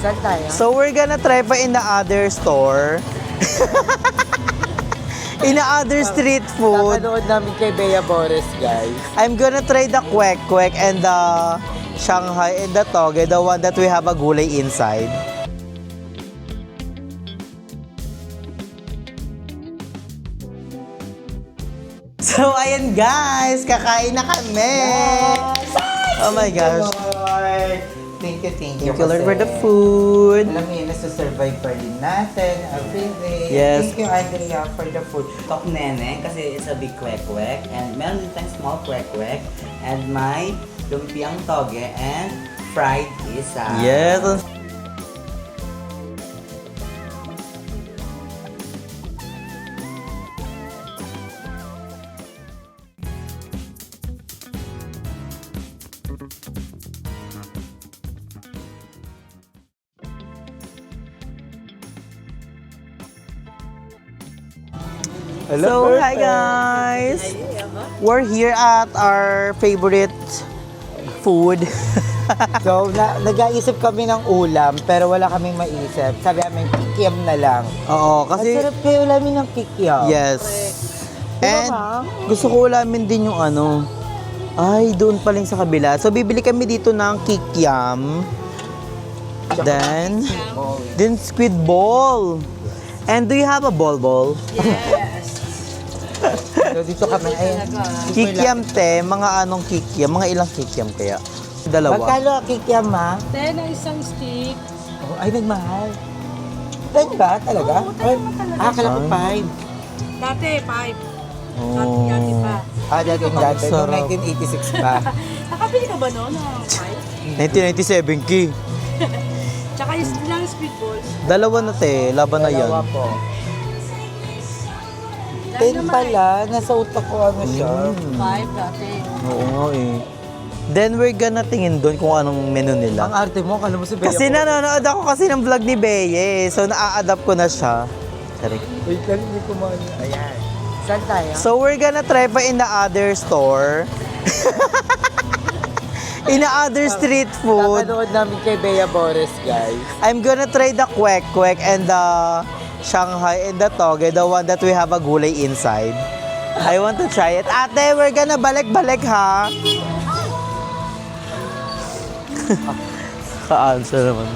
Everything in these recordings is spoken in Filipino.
Saan tayo? So we're gonna try pa in the other store. In the other street food. Kakanood namin kay Bea Boris, guys. I'm gonna try the kwek kwek and the Shanghai and the toge, the one that we have a gulay inside. So ayan guys, kakain na kami. Oh my gosh. Thank you. Thank you Lord for the food. Alam mo yun, nasa-survive pa rin natin every day. Yes. Thank you, Andrea, for the food. Tok nene kasi it's a big kwek-kwek and meron din tayong small kwek-kwek and may lumpiang toge and fried isa. Yes. So, hi guys! We're here at our favorite food. So, nag-aisip kami ng ulam, pero wala kaming maisip. Sabi namin, kikiam na lang. Oo, Kasi, kasi... masarap kayo ulamin ng kikiam. Yes. And ma'am? gusto ko ulamin din yung ano. Ay, doon pa lang sa kabila. So, bibili kami dito ng kikiam. Then squid ball. And do you have a ball? So, dito kami, ayun. Kikiam te, mga anong kikiam? Mga ilang kikiam kaya? Dalawa. Magkano ang kikiam, ma? 10 ang isang stick. Oh, ay, nagmahal. 10 ba? Talaga? Oo, 10 naman talaga. Kala ko 5. Dati, 5. Oh. Dati pa. Dati yung dati. Noong Sarap. 1986 pa. Nakabili ka ba noon ng 5? 1997 ki. Tsaka ilang squid balls. Dalawa na te, laban na yan. Dalawa po. 10 pala. Nasa utak ko ano siya. 5 dati. Oo nga eh. Then we're gonna tingin doon kung anong menu Ang nila. arte mo, kala mo si Bea. Kasi nanonood ako kasi ng vlog ni Beye, so na-adapt ko na siya. Sorry. Wait lang, hindi ko maano. Ayan. Saan tayo? So we're gonna try pa in the other store. In the other street food. Kakanood namin kay Bea Boris, guys. I'm gonna try the kwek kwek and the Shanghai and the toge, the one that we have a gulay inside. I want to try it. Ate, we're gonna balik-balik ha. Ka-answer naman.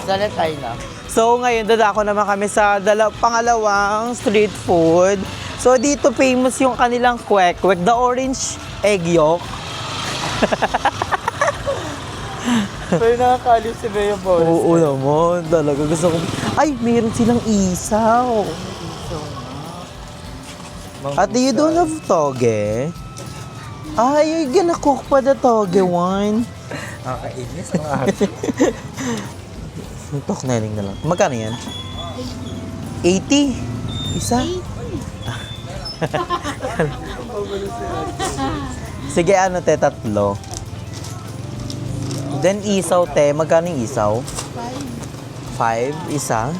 Saan tayo na? So ngayon, dadako naman kami sa pangalawang street food. So dito famous yung kanilang kwek kwek, the orange egg yolk. Pero nakakaliw si Bea Boris. Oo naman, talaga gusto ko. Ay, meron silang isaw. Ate, you don't have toge? Ay, you're gonna cook pa the toge one. Nakakainis mga arte. Tok na lang. Magkano yan? 80? Isa? Sige, ano te, tatlo. Then isaw te, magkano yung isaw? 5. Isa?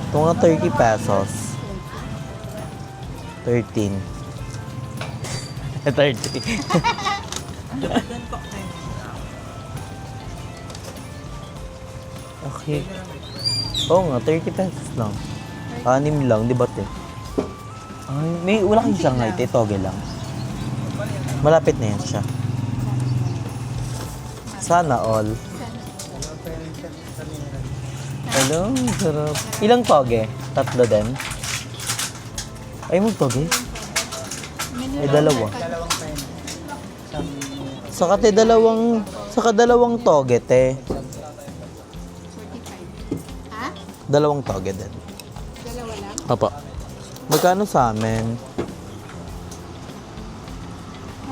Ito nga 30 pesos. 13. 30. Okay. Oo nga, 30 pesos lang. 6 lang, di ba te? Ay, wala kang Shanghai, te, toge lang. Malapit na yan siya. Sana all. Hello, sarap. Ilang toge? 3 din? Ay, mag-toge? Ay, 2. Saka dalawang toge, te. Ha? 2 toge din. Dalawa lang? Papa. Magkano sa amin?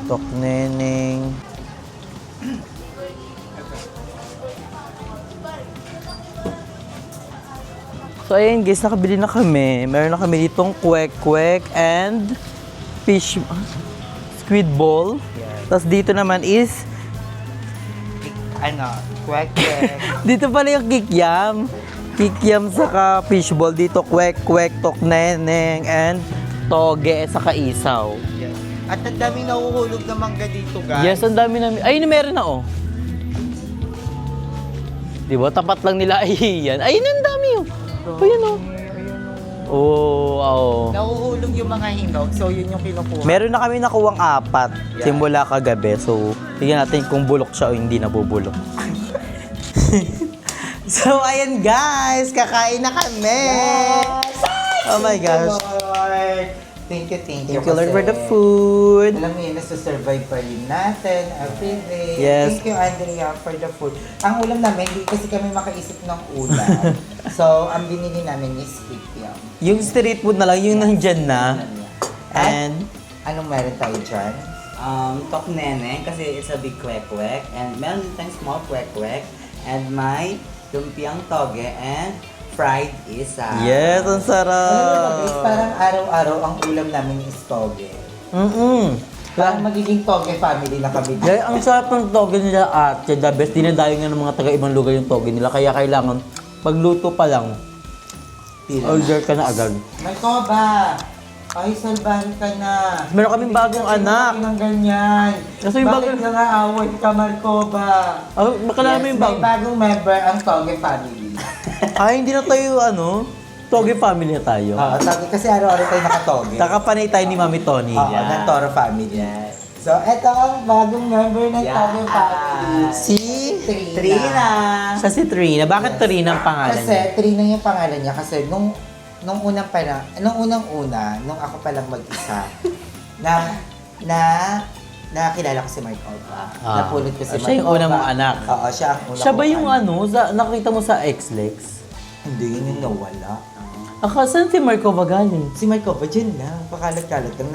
Tok neneng. So ayun guys, nakabili na kami. Meron na kami ditong kwek-kwek and fish squid ball. Yes. Tapos dito naman is Kwek-kwek. dito pala yung kikiam. Kikiam saka fishball. Dito kwek-kwek, tok neneng and toge saka isaw. Yes. At ang daming nahuhulog na mangga dito, guys. Yes, ang dami namin. Ay, meron na oh. Di ba? Tapat lang nila ay yan. Ayun, ang dami oh. Ayun oh. Oo, oh. Nahuhulog yung mga hinog, so yun yung kinukuha. Meron na kami nakuwang 4 simula kagabi. So, tignan natin kung bulok siya o hindi nabubulok. So, ayan guys, kakain na kami. Oh my gosh. Lord. Thank you. Thank you Lord for the food. Alam mo yun, nasa-survive pa rin natin every day. Yes. Thank you, Andrea, for the food. Ang ulam namin, hindi kasi kami makaisip ng ulam. So, ang binili namin is kikiam. Yung street food na lang, yung nandyan na. And, Anong meron tayo dyan? Toknene, kasi it's a big kwek-kwek. And meron din tayong small kwek-kwek. And may lumpiang toge and fried isa. yes, ang Alam mo ba, guys, sarap. parang araw-araw ang ulam namin is toge. Parang magiging toge family na kami. Kaya ang sarap ng toge nila ate, the best. Dinadayo nga ng mga taga-ibang lugar yung toge nila. Kaya kailangan, pagluto pa lang, order ka na agad. Malcoba! Ay, salbahan ka na. Meron kaming bagong anak. Ng ganyan. Kasi yung Bakit bagong- nangaaway ka, Malcoba? Baka namin yung may bagong member ang Toge family. Ay, hindi na tayo, toge family na tayo. Oo, Toge kasi araw-araw tayo nakatoge. Nakapanay tayo ni Mami Tony. Oo, ng Toro family. So, eto ang bagong member ng Toge family. Si Trina! Siya si Trina. Bakit Trina ang pangalan Kasi niya? Trina yung pangalan niya kasi nung unang ako pa lang mag-isa, nakilala ko si Mark Alba. Napulot ko si Mark Siya yung unang mong anak. Oo, siya ang unang Siya ba kong yung anak. nakita mo sa X-Lex? Hindi, yun yung nawala. Saan si Marco ba galing? Si Mark Alba, dyan lang, pakalat-kalat lang.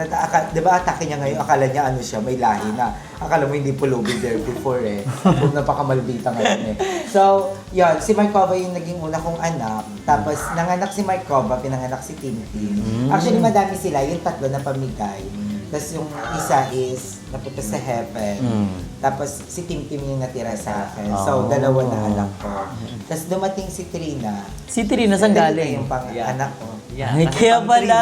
Di ba atake niya ngayon, akala niya ano siya, may lahi na. Akala mo hindi pulubi there before Kung napakamaldita ngayon So, yun, si Mark Alba yung naging una kong anak. Tapos, nanganak si Mark Alba, pinanganak si Tintin. Actually, madami sila, yung tatlo na pamigay. Tapos yung isa is napunta sa heaven. Tapos si Tim yung natira sa akin. So, dalawa na anak ko. Tapos dumating si Trina. Si Trina, saan galing? Yung anak ko. Ay, kaya pala.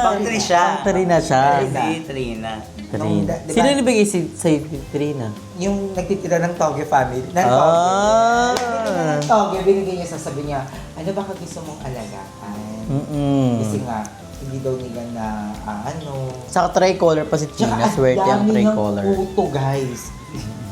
Pang-tri siya. Pang-Trina siya. Si Trina. Trina. Diba? Sino nabigay sa Trina? Yung nagtitira ng Toge family. Ng Ah. Toge. Nagtitira ng Toge, binigay niya, sasabi niya, ano baka gusto mong alagaan? Kasi nga, hindi daw nila na Saka tricolor pa si Trina. Swerte ang tricolor. Tsaka ang dami ng puto, guys.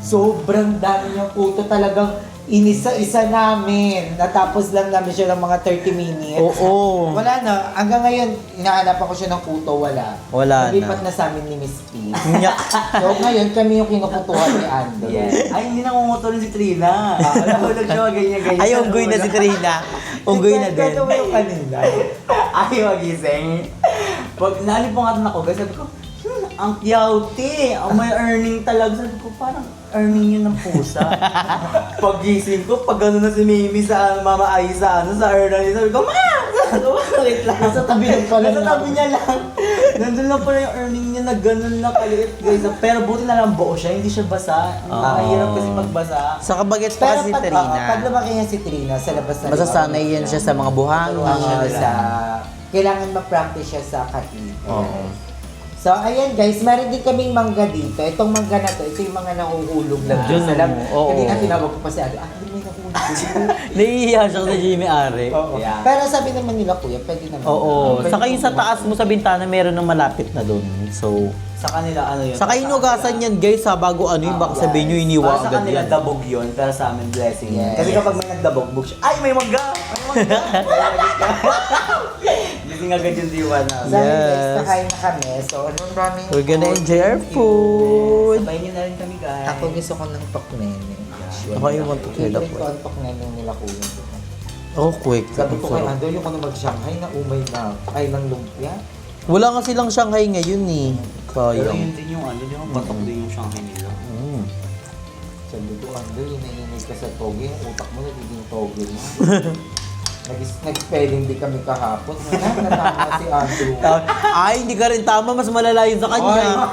Sobrang dami ng puto. Talagang inisa-isa namin. Natapos lang namin siya ng mga 30 minutes. Oo. Wala na. Hanggang ngayon, inaanapan ko siya ng puto. Wala. Wala Naglipat na. na sa amin ni Miss P. Nyak. So ngayon, kami yung kinukutuhan ni Andrew. Yes. Ay, hindi nangunguto rin si Trina. Nahulog siya, ganyan-ganyan. Ay, unggoy na si Trina. Unggoy na din. Ito mo yung kanina. Ay, magising. Pag nalipungatan ako, guys, sabi ko, ang cute, ang may earning talaga. Sabi ko, parang earning yun ng pusa. Pagising ko, pag gano'n na si Mimi sa Mama Ay sa earning, sabi ko, Ma! Wait lang. Nasa tabi lang pala Nasa tabi niya lang. Nandun lang pala yung earning niya na gano'n lang kaliit, guys. Pero buti na lang buo siya, hindi siya basa. Mahirap kasi magbasa. Sa kabagets pa si Trina. pag lumaki niya si Trina sa labas na Basta sanay yan siya sa mga buhangin. kailangan ma-practice siya sa kahit. Oo. So, ayan guys, meron din kaming mangga dito. Itong mangga na to, ito yung mga nahuhulog lang Dyan, sa lab. oo. Hindi na tinawag ko pa si Ado. Hindi may nahuhulog. Naiiya siya sa Jimmy Are. Oo. Yeah. Pero sabi naman nila, kuya, pwede naman. Oo. Pwede Saka yung sa naman. taas mo sa bintana, meron ng malapit na doon. So, Sa kanila, ano yun? saka inugasan yan guys ha, bago ano yun, baka sabihin nyo iniwa Para sa agad kanila yan. dabog yun, pero sa amin blessing yun. Yes. Kasi kapag may nagdabog siya, ay may mangga! May mangga! Gising agad yung diwa na. So, ayun guys, Yes. nakain na kami. So, anong daming We're gonna food. enjoy our food. Sabayin niyo na rin kami guys. Ako gusto ko ng toknene. Ako yung want to kill Favorite ako. ko ang toknene nila kuya. Oh, quick. Sabi ko kay Ando, yung ano mag-Shanghai na umay na. Ay, ng lumpia. Wala nga silang Shanghai ngayon eh. Pero Sayang. yun din yung ano, di ba batok din yung Shanghai nila. Mm. Sabi ko, Ando, yung naiinig ka sa toge, yung utak mo nagiging toge mo. Nag-spelling di kami kahapon. Wala, natama si Andrew. Ay, hindi ka rin tama. Mas malala yun sa kanya.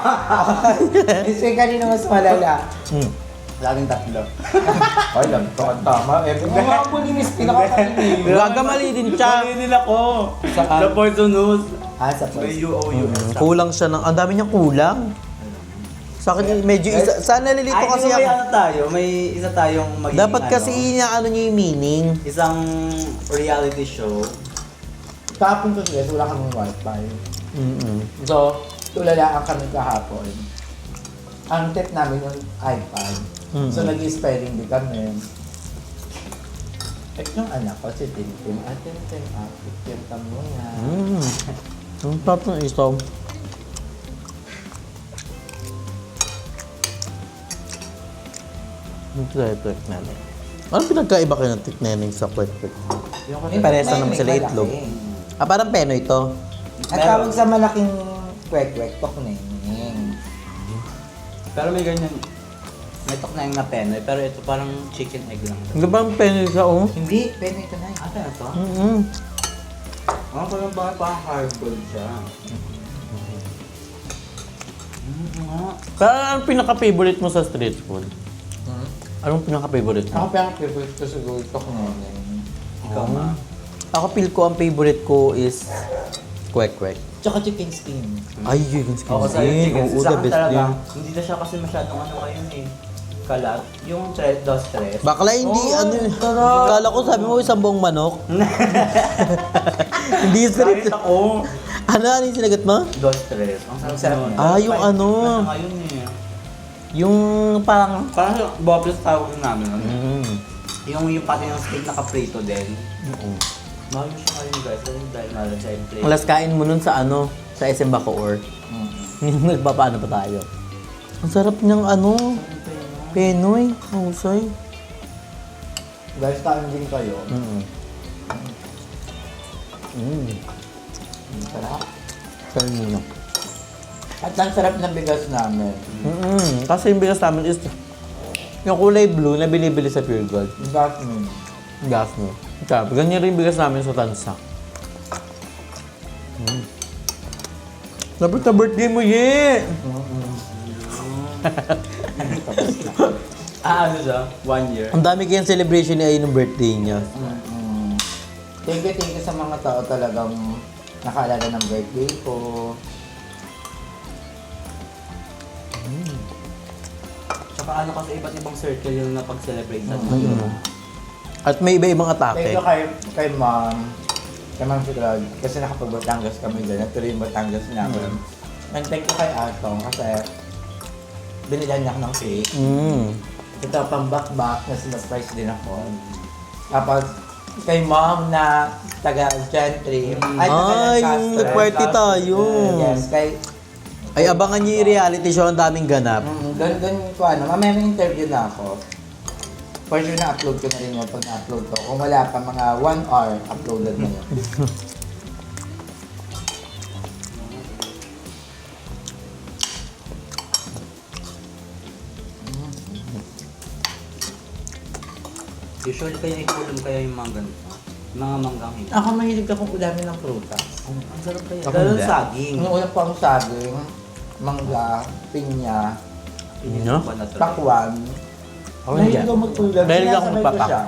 Kasi kanina mas malala. Laging tatlo. Ay, lang ito ang tama. Eh, mga po ni Miss pinakakalinig. Gagamali din siya. nila ko. Saan? Sa Portonos. Ah, sa May first. UOU. Kulang siya ng... Ang dami niyang kulang. Sa akin, medyo isa. Sana nalilito Ay, kasi di ba may ako. ano tayo? May isa tayong magiging Dapat kasi ano niya yung meaning. isang reality show. Kahapon kasi guys, wala kaming wifi. So, tulalaan kami kahapon. Ang tip namin yung iPad. So, nag-spelling bee kami. At yung anak ko, si Tintin, Tintin, Tintin ka muna. Ang sarap ng isaw. Ang kwek-kwek namin. Ano pinagkaiba kayo ng tikneneng sa kwek-kwek? Parehas lang naman sila itlog. Ah, parang peno ito. Ang tawag sa malaking kwek-kwek, tokneneng. Pero may ganyan. May tokneng na penoy, pero ito parang chicken egg lang. Hindi ba ang peno siya, oh? Hindi, peno ito na Ate na to? Ano pa lang ba parang hardboiled siya? Pero anong pinaka-favorite mo sa street food? Anong pinaka-favorite Ako mo? parang favorite ko siguro tokneneng. Ikaw ma. Ako feel ko ang favorite ko is kwek-kwek. Tsaka chicken skin. Ay, yun skin. Oo, sa chicken. Oo, Sa the akin best talaga, din. hindi na siya kasi masyadong ano ngayon eh. Kalat. Yung dos tres. Bakla hindi, Oh, ano, sarap. kala ko sabi mo isang buong manok. Hindi street. Kahit ako. Ano yung sinagot mo? Dos tres. Ang sarap Sarap nun. niya. Ah, yung ano. Nasa ngayon eh. Yung parang... Parang bobbles tawag namin. Ano? Mm. Yung pati ng steak naka-prito din. Mahal mo siya ngayon guys. Dahil mahal siya yung plate. Alas kain mo nun sa ano, sa SM Bacoor. Yung nagpapaano pa tayo. Ang sarap niyang ano, penoy, husay. Guys, kain din kayo. Sarap. Sarap muna. At ang sarap ng bigas namin. Kasi yung bigas namin is yung kulay blue na binibili sa Pure Gold. Jasmine. Gas mo. Sarap. Ganyan rin yung bigas namin sa Tansa. Dapat na birthday mo, ye! Ano siya? 1 year. Ang dami kayang celebration ni Ay ng birthday niya. Thank you sa mga tao talagang nakaalala ng birthday ko. Tsaka ano kasi iba't ibang circle yung napag-celebrate sa At may iba-ibang Thank atake. you kay Ma'am. Kay Ma'am Sigrad. Kasi nakapag-Batangas kami dyan. Natuloy yung Batangas namin. And thank you kay Atong kasi binilhan niya ako ng cake. Ito pang back na sinurprise din ako. Tapos kay Mom na taga Gentry. Ay, taga yung Lancaster. nag-party tayo. Yes, kay Ay, abangan niyo yung reality show, ang daming ganap. ganun ko ano. Mamaya may interview na ako. For sure na-upload ko na rin yun pag na-upload ko. Kung wala pa, mga 1 hour, uploaded na yun. Usually kaya ikulam kaya yung mga ganito. Mga manggang hindi. Ako mahilig akong ulamin ng prutas. Ang sarap kaya. Ako Lalo hindi. saging. Yung una po ang saging, mangga, pinya, No? Ba na to? pakwan. Ako hindi. Mahilig ako mag-ulam. Mahilig ako Sinasabay ko magpapak. siya.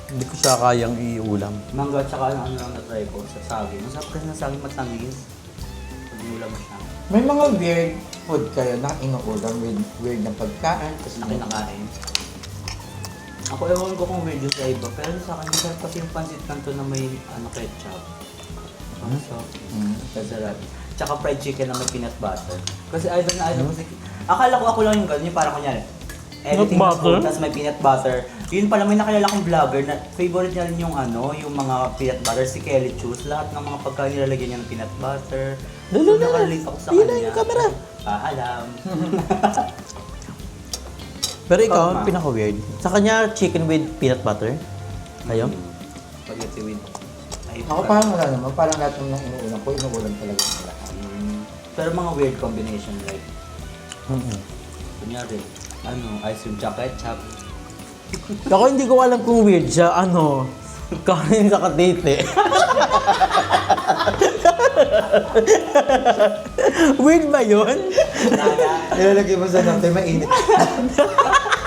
Hindi ko siya kayang iulam. Mangga at saka ano lang na-try ko sa saging. Ang sarap kasi ng saging matamis. Pag inulam mo siya. May mga weird food kayo na inuulam with weird na pagkain. Tapos Na kinakain. Ako ewan ko kung weird yung sa iba. Pero sa akin, masarap kasi yung pancit canton na may ano, ketchup. Ang sarap. Masarap. Tsaka fried chicken na may peanut butter. Kasi idol na idol kasi. Akala ko ako lang yung gano'n. Yung parang kunyari. Everything Peanut is food, butter? tapos may peanut butter. Yun pala, may nakilala kong vlogger na favorite niya rin yung ano, yung mga peanut butter, si Kelly Chus. Lahat ng mga pagkain nilalagyan niya ng peanut butter. So, nakalink ako sa Pila kanya. yung camera. Alam. Pero ikaw, Ikaw, ang Ma. pinaka-weird. Sa kanya, chicken with peanut butter. Ayaw? Spaghetti with... Ay, Ako parang wala naman. Parang lahat ng inuulam ko, inuulam talaga ng lahat. Pero mga weird combination like, kunyari, ano, ice cream tsaka ketchup. Ako hindi ko alam kung weird siya. Ano? Kanin sa katete. Weird ba yun? Nilalagay mo sa natin, mainit.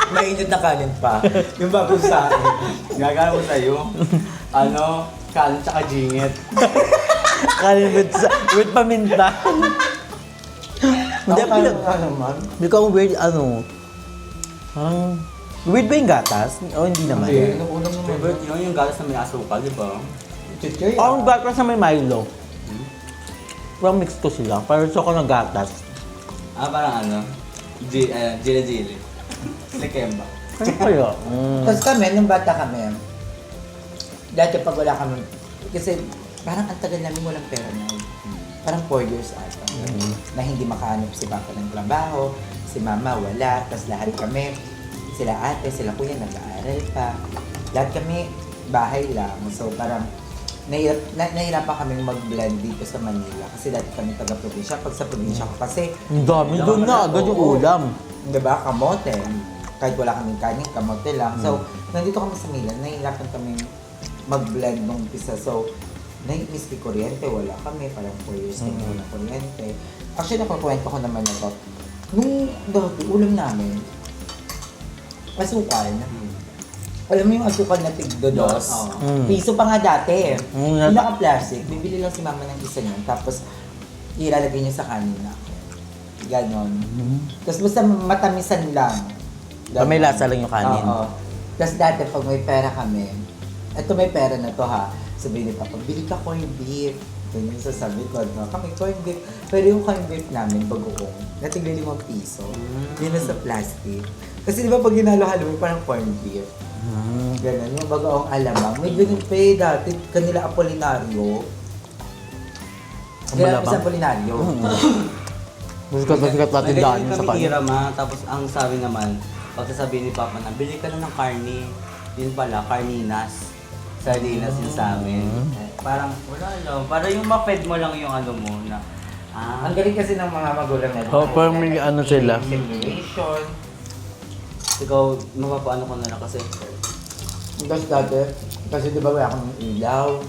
Mainit na kanin pa. Yung bago sa akin. Gagawin ko sa'yo, ano, kanin tsaka jingit. Kanin with paminta. Hindi, Ako parang ano man. Hindi ka weird, ano, parang, weird ba yung gatas? O hindi naman? Hindi, nung unang naman. Favorite yun yung gatas na may asukal, di ba? Chichoy. Ang gatas na may Milo. Parang mix ko sila. Parang gusto ko ng gatas. Parang ano? Jili-jili. Likemba. Ano kaya? Tapos kami, nung bata kami, dati pag wala kami, kasi parang ang tagal namin walang pera na. Parang 4 years ata. Na hindi makahanap si Papa ng trabaho, si Mama wala, tapos lahat kami, sila ate, sila kuya nag-aaral pa. Lahat kami bahay lang. So parang nahirapan kaming mag-blend dito sa Manila kasi dati kami taga-probinsya. Pag sa probinsya ko kasi, Ang dami doon na, agad yung ulam. diba, kamote. Kahit wala kaming kanin, kamote lang. So, nandito kami sa Milan, nahihirapan kami mag-blend nung umpisa. So, nai-miss ko kuryente, wala kami, parang 4 years kami wala kuryente. Actually, nakukwento ko naman na to. Nung dati, ulam namin, asukal. Alam mo yung asukal na tigdodos? Piso pa nga dati. Yung naka-plastic, bibili lang si mama ng isa niyan, tapos ilalagay niya sa kanina. Ganon. Tapos basta matamisan lang. May lasa lang yung kanin. Oo. Tapos dati pag may pera kami, eto may pera na to ha, sabihin ni Papa, bili ka corned beef. Ganyan yung sasabi ko, no? Kami corned beef. Pero yung corned beef namin, bagoong, natigli 5 piso. Yun na sa plastic. Kasi di ba pag ginalo-halo, may parang corned beef. Ganun, yung bagoong alamang. May ganun pa eh, dati kanila Apolinario. Kanila Alamang? sa Apolinario. Sikat natin daan sa kami kanya. hirama, tapos ang sabi naman, pagsasabi ni Papa na, bili ka na ng karni. Yun pala, karninas. Sardinas yun sa amin. Parang, wala lang. Para yung ma-fed mo lang yung ano mo na, Ang galing kasi ng mga magulang natin. Oh, parang may ano sila. Simulation. ikaw, mapapaano ko na lang kasi, Tapos dati, kasi di ba wala akong ilaw.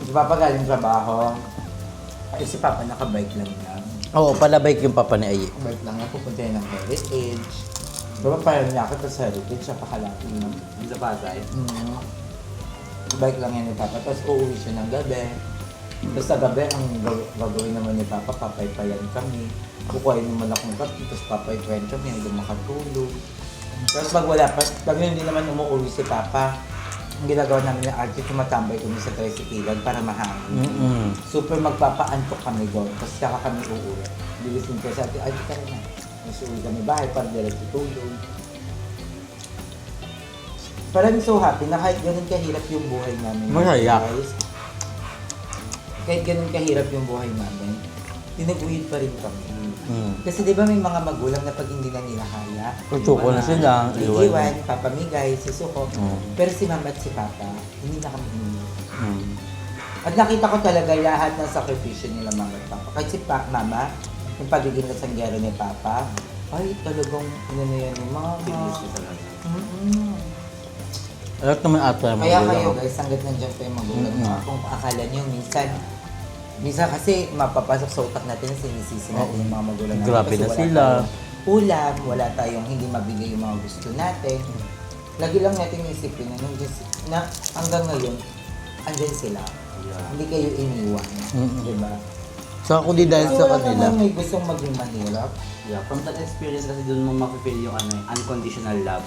Si Papa galing trabaho. Ay, si Papa nakabike lang yan. Oo, palabike yung papa ni Ayi. Bike lang yan, pupunta yan ng Heritage. Diba parang nakita sa Heritage, siya pakalaki na. yung sa Pasay. Bike lang yan ni Papa, tapos uuwi siya ng gabi. Tapos sa gabi, ang gagawin naman ni Papa, papaypayan kami. Kukuhain naman akong kape, tapos papaypayan kami hanggang makatulog. Tapos pag wala pa, pag hindi naman umuwi si Papa, ang ginagawa namin ng Archie, tumatambay kami sa tricyclean para mahangin. Super magpapaantok kami doon, tapos saka kami uuwi. Bilisin ko sa atin, Archie tara na. Tapos uwi kami bahay para diretso tulog. Parang so happy na kahit ganun kahirap yung buhay namin. Masaya. Guys. Kahit ganun kahirap yung buhay namin, tinaguyod pa rin kami. Kasi di ba may mga magulang na pag hindi na nila kaya, Kutuko na sila. iiwan, papamigay, susuko. Pero si mama at si papa, hindi na kami iniwan. At nakita ko talaga lahat ng sakripisyo nila mama at papa. Kahit si mama, yung pagiging nasanggero ni papa, ay talagang ano na yan yung mga... Bilis na talaga. Alam naman ata yung Kaya magulang. kayo guys, hanggat nandiyan pa yung magulang nyo, kung akala nyo minsan kasi mapapasok sa utak natin na sinisisi natin yung mga magulang natin. Grabe Kasi na wala sila. tayong ulam, wala tayong hindi mabigay yung mga gusto natin. Lagi lang natin isipin na, na hanggang ngayon, andyan sila. Hindi kayo iniwan. Diba? Saka kung di dahil Kasi sa wala kanila. naman may gustong maging mahirap. Yeah, from that experience kasi doon mo mapipil yung ano, unconditional love.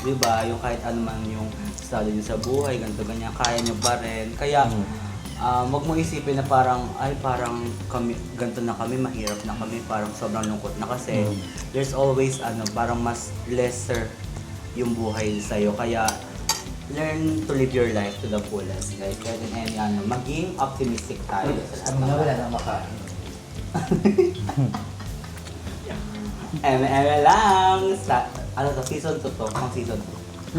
Di ba? Yung kahit ano man yung estado nyo sa buhay, ganito, ganyan, kaya nyo pa rin. Kaya, wag mo isipin na parang, ay parang kami, ganito na kami, mahirap na kami, parang sobrang lungkot na kasi there's always ano, parang mas lesser yung buhay sa'yo. Kaya, learn to live your life to the fullest, guys. Kahit in any ano, maging optimistic tayo sa lahat ng wala nang makain. Eme lang! Ano to? Season 2 to? Pang season 2.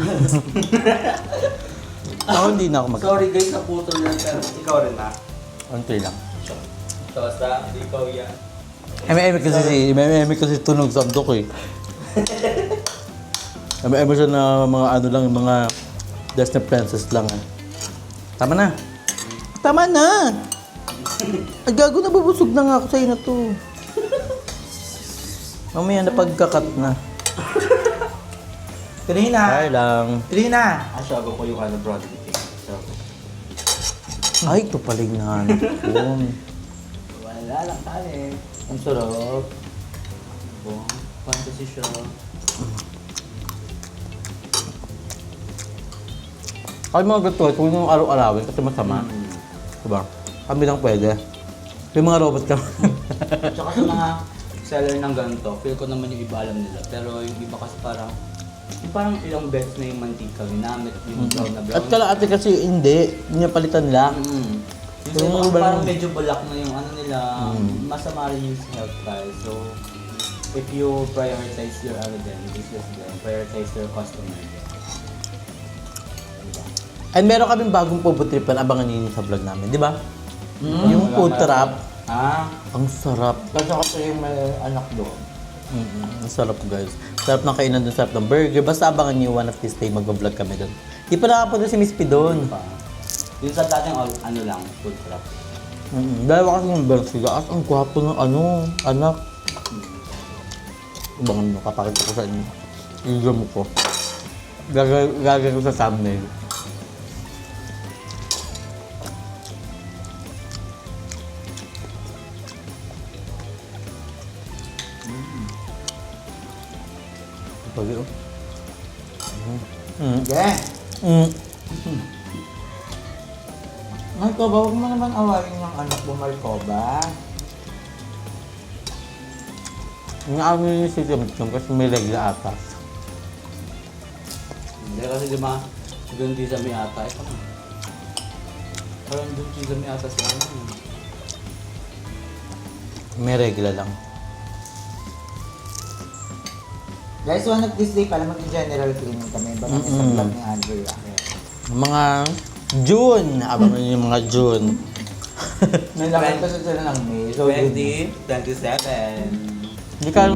Ako hindi na ako mag... Sorry guys, naputol lang pero ikaw rin ha. Unti lang. Basta, ikaw yan. Eme kasi tunog sa abdok eh. Eme siya na mga ano lang, mga Disney princess lang eh. Tama na! Tama na! Ay gago, nabubusog na nga ako sa'yo na to. Mamaya na pagkakat na. Tuloy na! Ay lang. Tuloy na! Asyago ko yung ano, Broadway. So, Ay, ito pala yung nahanap ko. wala lang tayo eh. Ang sarap. Abo, fantasy siya. Kaya mga ganito, huwag nyo araw-arawin kasi masama. Diba? Kami lang pwede. Yung mga robot ka. Tsaka sa mga seller ng ganito, feel ko naman yung iba alam nila. Pero yung iba kasi parang ilang beses na yung mantika ginamit, yung brown na brown. At kalahati kasi hindi niya palitan nila. Yung Yung iba, iba parang lang- medyo bulak na yung ano nila, masama rin yung health price. So, if you prioritize your ano din, business din, prioritize your customer din. Diba? And meron kaming bagong puputripan, abangan niyo yun sa vlog namin, di ba? Yung food trap, ang sarap. Kasi ako yung may anak doon. Ang sarap guys. Sarap ng kainan doon, sarap ng burger. Basta abangan niyo one of this day mag-vlog kami doon. Di pa nakapunta si Miss P doon. Yung sa dating ano lang, food truck. Dalawa kasi yung burger. At ang gwapo ng anak. Abangan mo, kapakita ko sa inyo. Igam ko. Gagawin ko sa thumbnail. Pagi oh. Yeah. Marcoba, huwag mo naman awayin yung anak mo, Marcoba. Ang yung si Chum kasi may regla ata. Hindi kasi di ba, doon di sa may ata. Parang doon di sa may ata sa ano. May regla lang. Guys, one of this day pala mag-general cleaning kami. Baka may sa vlog ni Andrea. Mga June! Abangan niyo yung mga June. Nalaman kasi sila ng May. So, 2027. Hindi ka